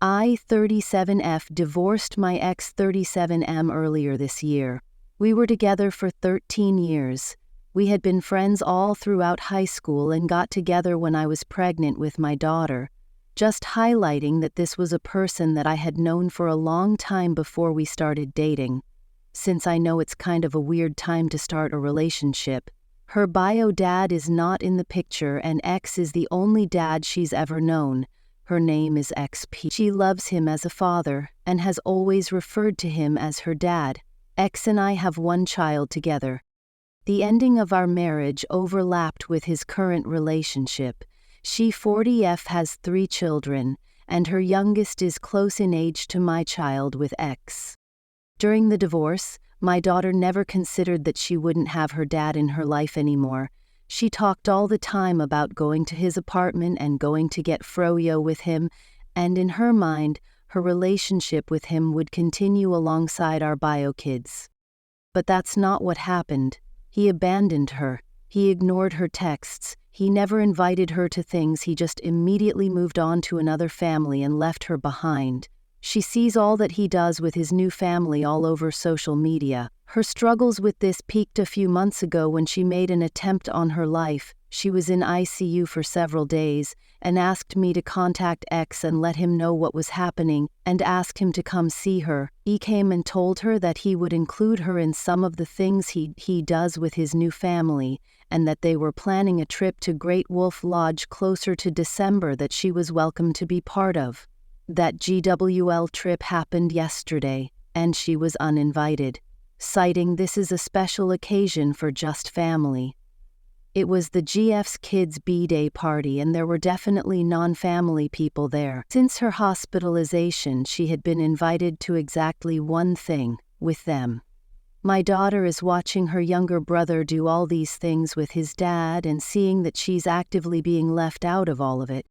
I, 37F, divorced my ex 37M earlier this year. We were together for 13 years. We had been friends all throughout high school and got together when I was pregnant with my daughter, just highlighting that this was a person that I had known for a long time before we started dating. Since I know it's kind of a weird time to start a relationship, her bio dad is not in the picture and X is the only dad she's ever known. Her name is XP. She loves him as a father and has always referred to him as her dad. X and I have one child together. The ending of our marriage overlapped with his current relationship. She, 40F, has 3 children, and her youngest is close in age to my child with X. During the divorce, my daughter never considered that she wouldn't have her dad in her life anymore. She talked all the time about going to his apartment and going to get froyo with him, and in her mind, her relationship with him would continue alongside our bio kids. But that's not what happened. He abandoned her. He ignored her texts. He never invited her to things. He just immediately moved on to another family and left her behind. She sees all that he does with his new family all over social media. Her struggles with this peaked a few months ago when she made an attempt on her life. She was in ICU for several days and asked me to contact X and let him know what was happening and ask him to come see her. He came and told her that he would include her in some of the things he does with his new family, and that they were planning a trip to Great Wolf Lodge closer to December that she was welcome to be part of. That GWL trip happened yesterday, and she was uninvited, citing this is a special occasion for just family. It was the GF's kids' B-Day party and there were definitely non-family people there. Since her hospitalization, she had been invited to exactly one thing, with them. My daughter is watching her younger brother do all these things with his dad and seeing that she's actively being left out of all of it.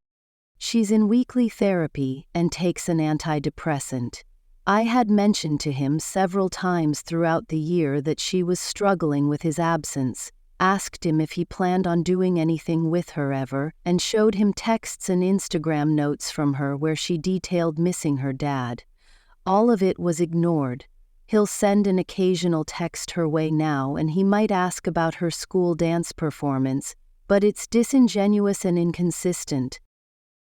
She's in weekly therapy and takes an antidepressant. I had mentioned to him several times throughout the year that she was struggling with his absence, asked him if he planned on doing anything with her ever, and showed him texts and Instagram notes from her where she detailed missing her dad. All of it was ignored. He'll send an occasional text her way now, and he might ask about her school dance performance, but it's disingenuous and inconsistent.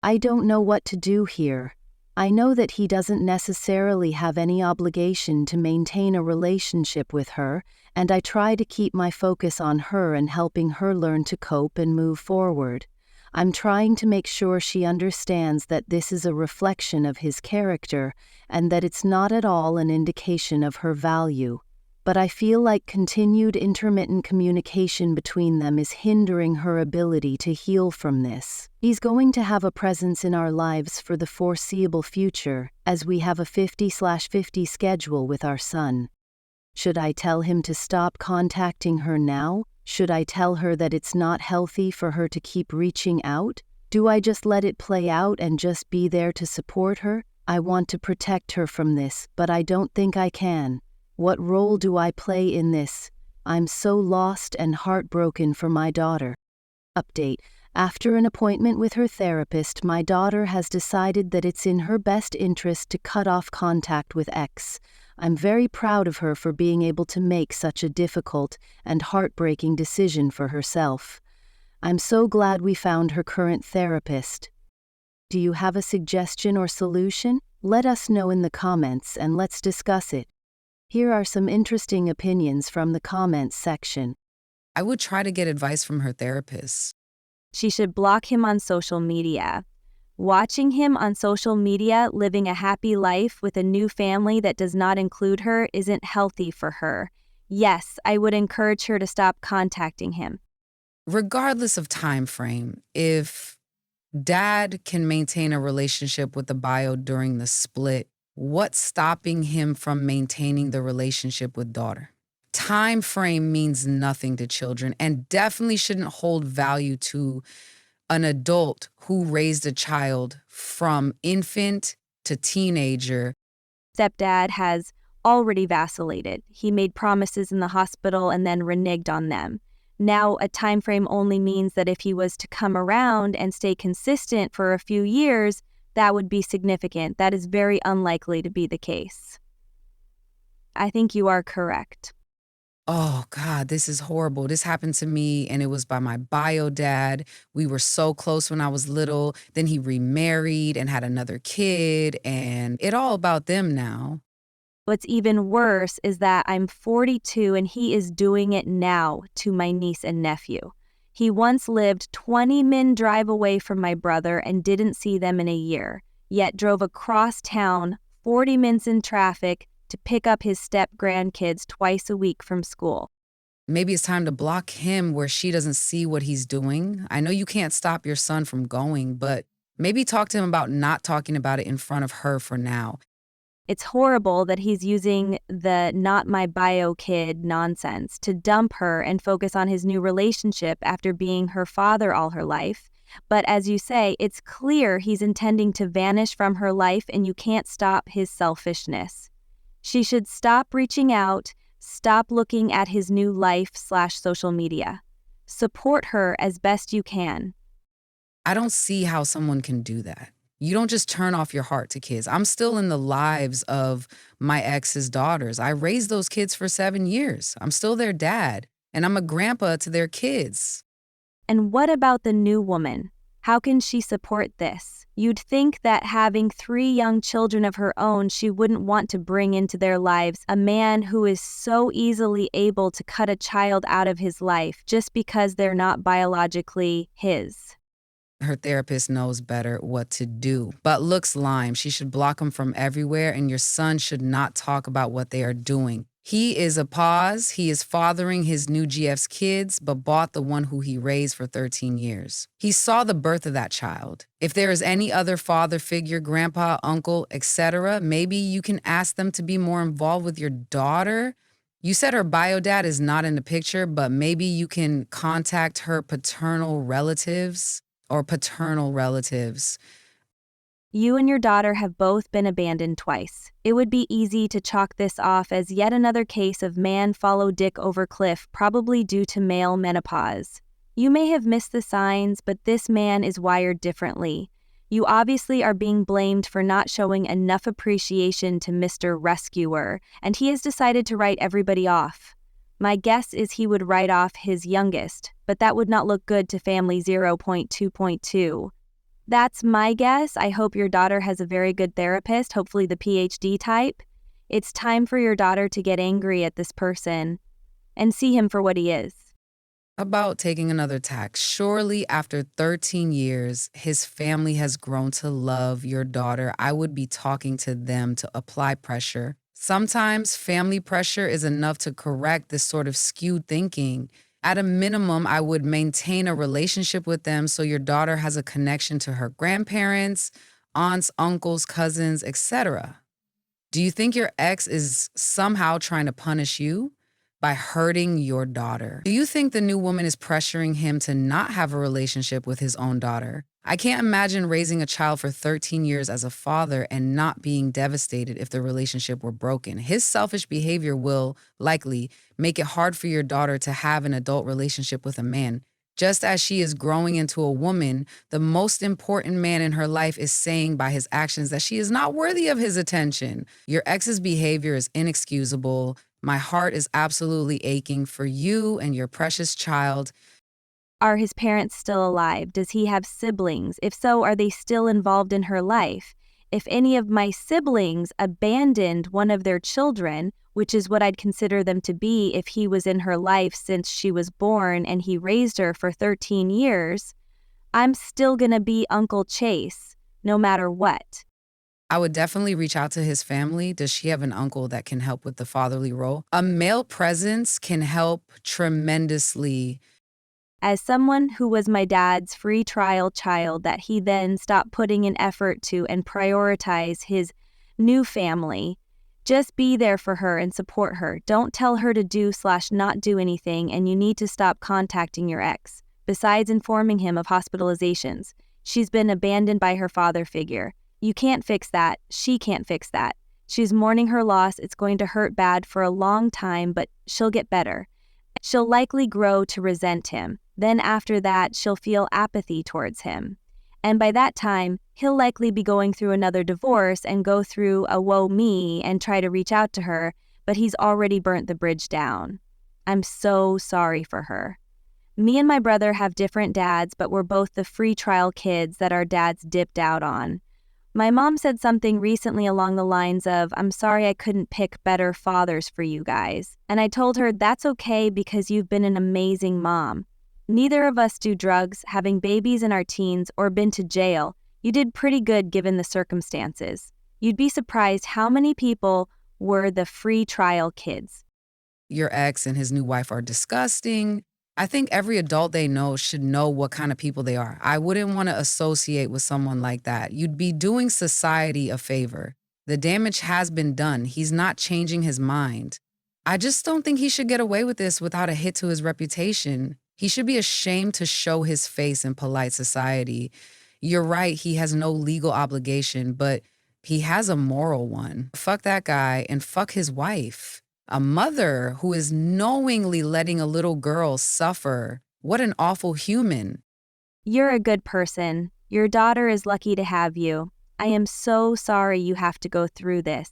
I don't know what to do here. I know that he doesn't necessarily have any obligation to maintain a relationship with her, and I try to keep my focus on her and helping her learn to cope and move forward. I'm trying to make sure she understands that this is a reflection of his character and that it's not at all an indication of her value. But I feel like continued intermittent communication between them is hindering her ability to heal from this. He's going to have a presence in our lives for the foreseeable future, as we have a 50/50 schedule with our son. Should I tell him to stop contacting her now? Should I tell her that it's not healthy for her to keep reaching out? Do I just let it play out and just be there to support her? I want to protect her from this, but I don't think I can. What role do I play in this? I'm so lost and heartbroken for my daughter. Update. After an appointment with her therapist, my daughter has decided that it's in her best interest to cut off contact with X. I'm very proud of her for being able to make such a difficult and heartbreaking decision for herself. I'm so glad we found her current therapist. Do you have a suggestion or solution? Let us know in the comments and let's discuss it. Here are some interesting opinions from the comments section. I would try to get advice from her therapist. She should block him on social media. Watching him on social media living a happy life with a new family that does not include her isn't healthy for her. Yes, I would encourage her to stop contacting him. Regardless of time frame, if dad can maintain a relationship with the bio during the split, what's stopping him from maintaining the relationship with daughter? Time frame means nothing to children and definitely shouldn't hold value to an adult who raised a child from infant to teenager. Stepdad has already vacillated. He made promises in the hospital and then reneged on them. Now, a time frame only means that if he was to come around and stay consistent for a few years, that would be significant. That is very unlikely to be the case. I think you are correct. Oh God, this is horrible. This happened to me and it was by my bio dad. We were so close when I was little. Then he remarried and had another kid and it all about them now. What's even worse is that I'm 42 and he is doing it now to my niece and nephew. He once lived 20-minute drive away from my brother and didn't see them in a year, yet drove across town 40 minutes in traffic to pick up his step-grandkids twice a week from school. Maybe it's time to block him where she doesn't see what he's doing. I know you can't stop your son from going, but maybe talk to him about not talking about it in front of her for now. It's horrible that he's using the not my bio kid nonsense to dump her and focus on his new relationship after being her father all her life. But as you say, it's clear he's intending to vanish from her life and you can't stop his selfishness. She should stop reaching out, stop looking at his new life/social media. Support her as best you can. I don't see how someone can do that. You don't just turn off your heart to kids. I'm still in the lives of my ex's daughters. I raised those kids for 7 years. I'm still their dad, and I'm a grandpa to their kids. And what about the new woman? How can she support this? You'd think that having 3 young children of her own, she wouldn't want to bring into their lives a man who is so easily able to cut a child out of his life just because they're not biologically his. Her therapist knows better what to do. But looks lime. She should block him from everywhere, and your son should not talk about what they are doing. He is a pause. He is fathering his new GF's kids, but bought the one who he raised for 13 years. He saw the birth of that child. If there is any other father figure, grandpa, uncle, etc., maybe you can ask them to be more involved with your daughter. You said her bio dad is not in the picture, but maybe you can contact her paternal relatives. You and your daughter have both been abandoned twice. It would be easy to chalk this off as yet another case of man follow dick over cliff, probably due to male menopause. You may have missed the signs, but this man is wired differently. You obviously are being blamed for not showing enough appreciation to Mr. Rescuer, and he has decided to write everybody off. My guess is he would write off his youngest, but that would not look good to family 0.2.2. That's my guess. I hope your daughter has a very good therapist, hopefully the PhD type. It's time for your daughter to get angry at this person and see him for what he is. About taking another tack. Surely after 13 years, his family has grown to love your daughter. I would be talking to them to apply pressure. Sometimes family pressure is enough to correct this sort of skewed thinking. At a minimum, I would maintain a relationship with them so your daughter has a connection to her grandparents, aunts, uncles, cousins, etc. Do you think your ex is somehow trying to punish you by hurting your daughter? Do you think the new woman is pressuring him to not have a relationship with his own daughter? I can't imagine raising a child for 13 years as a father and not being devastated if the relationship were broken. His selfish behavior will likely make it hard for your daughter to have an adult relationship with a man. Just as she is growing into a woman, the most important man in her life is saying by his actions that she is not worthy of his attention. Your ex's behavior is inexcusable. My heart is absolutely aching for you and your precious child. Are his parents still alive? Does he have siblings? If so, are they still involved in her life? If any of my siblings abandoned one of their children, which is what I'd consider them to be if he was in her life since she was born and he raised her for 13 years, I'm still gonna be Uncle Chase, no matter what. I would definitely reach out to his family. Does she have an uncle that can help with the fatherly role? A male presence can help tremendously. As someone who was my dad's free trial child that he then stopped putting in effort to and prioritize his new family, just be there for her and support her. Don't tell her to do/not do anything, and you need to stop contacting your ex. Besides informing him of hospitalizations, she's been abandoned by her father figure. You can't fix that. She can't fix that. She's mourning her loss. It's going to hurt bad for a long time, but she'll get better. She'll likely grow to resent him. Then after that, she'll feel apathy towards him. And by that time, he'll likely be going through another divorce and go through a woe me and try to reach out to her, but he's already burnt the bridge down. I'm so sorry for her. Me and my brother have different dads, but we're both the free trial kids that our dads dipped out on. My mom said something recently along the lines of, "I'm sorry I couldn't pick better fathers for you guys." And I told her that's okay because you've been an amazing mom. Neither of us do drugs, having babies in our teens, or been to jail. You did pretty good given the circumstances. You'd be surprised how many people were the free trial kids. Your ex and his new wife are disgusting. I think every adult they know should know what kind of people they are. I wouldn't want to associate with someone like that. You'd be doing society a favor. The damage has been done. He's not changing his mind. I just don't think he should get away with this without a hit to his reputation. He should be ashamed to show his face in polite society. You're right, he has no legal obligation, but he has a moral one. Fuck that guy and fuck his wife. A mother who is knowingly letting a little girl suffer. What an awful human. You're a good person. Your daughter is lucky to have you. I am so sorry you have to go through this.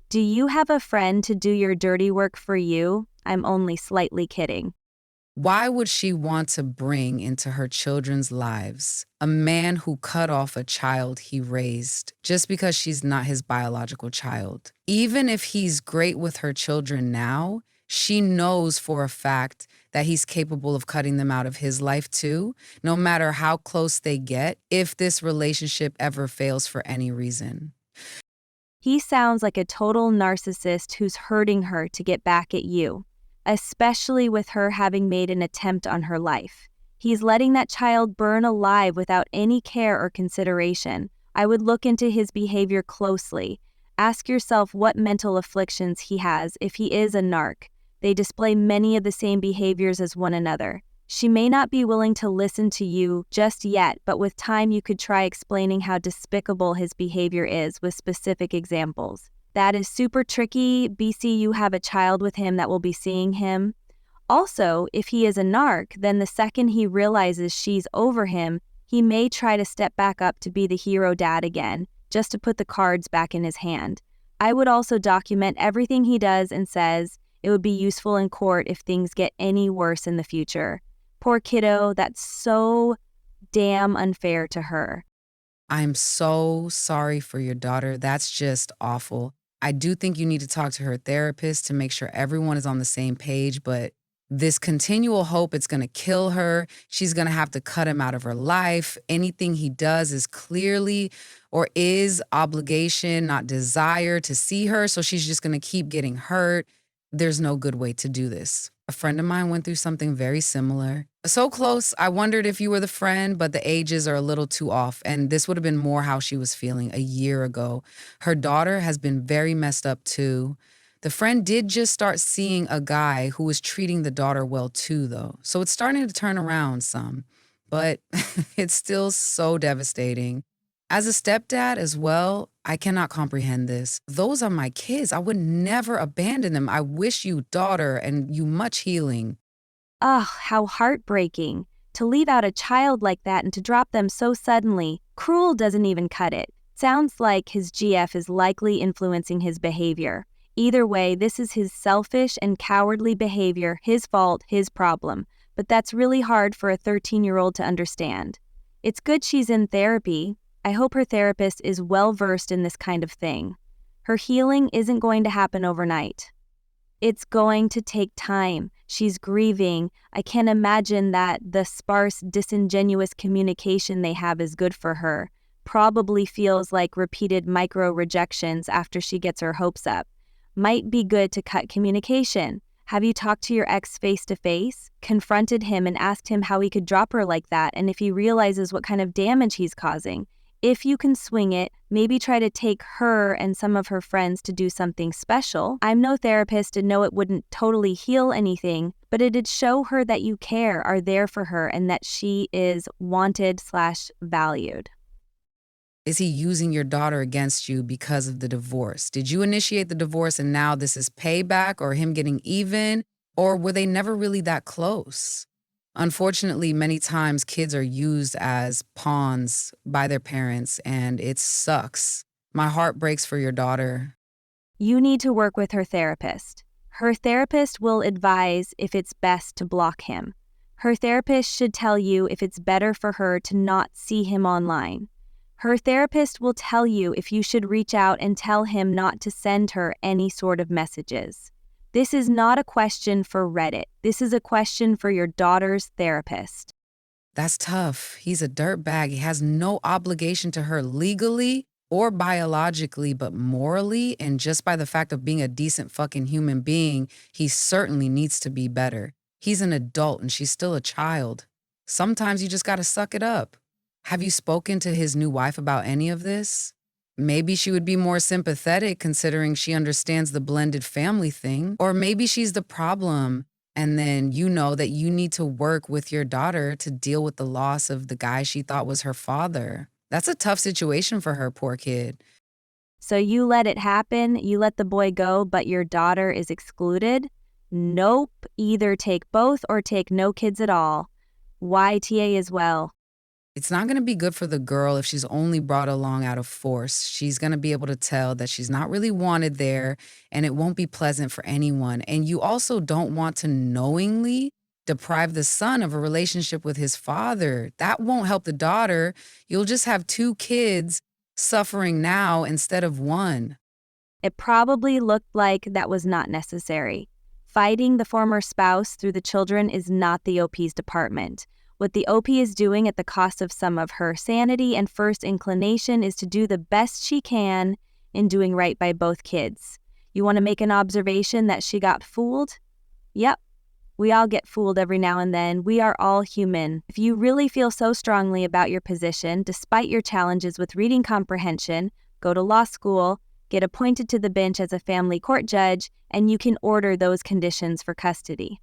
Do you have a friend to do your dirty work for you? I'm only slightly kidding. Why would she want to bring into her children's lives a man who cut off a child he raised just because she's not his biological child? Even if he's great with her children now, she knows for a fact that he's capable of cutting them out of his life too, no matter how close they get, if this relationship ever fails for any reason. He sounds like a total narcissist who's hurting her to get back at you, especially with her having made an attempt on her life. He's letting that child burn alive without any care or consideration. I would look into his behavior closely. Ask yourself what mental afflictions he has if he is a narc. They display many of the same behaviors as one another. She may not be willing to listen to you just yet, but with time you could try explaining how despicable his behavior is with specific examples. That is super tricky. BC, you have a child with him that will be seeing him. Also, if he is a narc, then the second he realizes she's over him, he may try to step back up to be the hero dad again, just to put the cards back in his hand. I would also document everything he does and says. It would be useful in court if things get any worse in the future. Poor kiddo, that's so damn unfair to her. I'm so sorry for your daughter. That's just awful. I do think you need to talk to her therapist to make sure everyone is on the same page, but this continual hope it's going to kill her. She's going to have to cut him out of her life. Anything he does is clearly or is obligation, not desire to see her, so she's just going to keep getting hurt. There's no good way to do this. A friend of mine went through something very similar. So close, I wondered if you were the friend, but the ages are a little too off, and this would have been more how she was feeling a year ago. Her daughter has been very messed up too. The friend did just start seeing a guy who was treating the daughter well too, though. So it's starting to turn around some, but it's still so devastating. As a stepdad as well, I cannot comprehend this. Those are my kids. I would never abandon them. I wish you, daughter, and you much healing. Ugh, how heartbreaking. To leave out a child like that and to drop them so suddenly. Cruel doesn't even cut it. Sounds like his GF is likely influencing his behavior. Either way, this is his selfish and cowardly behavior, his fault, his problem. But that's really hard for a 13-year-old to understand. It's good she's in therapy. I hope her therapist is well-versed in this kind of thing. Her healing isn't going to happen overnight. It's going to take time. She's grieving. I can't imagine that the sparse, disingenuous communication they have is good for her. Probably feels like repeated micro-rejections after she gets her hopes up. Might be good to cut communication. Have you talked to your ex face-to-face? Confronted him and asked him how he could drop her like that and if he realizes what kind of damage he's causing? If you can swing it, maybe try to take her and some of her friends to do something special. I'm no therapist and know it wouldn't totally heal anything, but it'd show her that you care, are there for her, and that she is wanted/valued. Is he using your daughter against you because of the divorce? Did you initiate the divorce and now this is payback or him getting even? Or were they never really that close? Unfortunately, many times kids are used as pawns by their parents, and it sucks. My heart breaks for your daughter. You need to work with her therapist. Her therapist will advise if it's best to block him. Her therapist should tell you if it's better for her to not see him online. Her therapist will tell you if you should reach out and tell him not to send her any sort of messages. This is not a question for Reddit. This is a question for your daughter's therapist. That's tough. He's a dirtbag. He has no obligation to her legally or biologically, but morally, and just by the fact of being a decent fucking human being, he certainly needs to be better. He's an adult and she's still a child. Sometimes you just gotta suck it up. Have you spoken to his new wife about any of this? Maybe she would be more sympathetic considering she understands the blended family thing. Or maybe she's the problem, and then you know that you need to work with your daughter to deal with the loss of the guy she thought was her father. That's a tough situation for her, poor kid. So you let it happen, you let the boy go, but your daughter is excluded? Nope, either take both or take no kids at all. YTA as well. It's not going to be good for the girl if she's only brought along out of force. She's going to be able to tell that she's not really wanted there, and it won't be pleasant for anyone. And you also don't want to knowingly deprive the son of a relationship with his father. That won't help the daughter. You'll just have two kids suffering now instead of one. It probably looked like that was not necessary. Fighting the former spouse through the children is not the OP's department. What the OP is doing at the cost of some of her sanity and first inclination is to do the best she can in doing right by both kids. You want to make an observation that she got fooled? Yep. We all get fooled every now and then. We are all human. If you really feel so strongly about your position, despite your challenges with reading comprehension, go to law school, get appointed to the bench as a family court judge, and you can order those conditions for custody.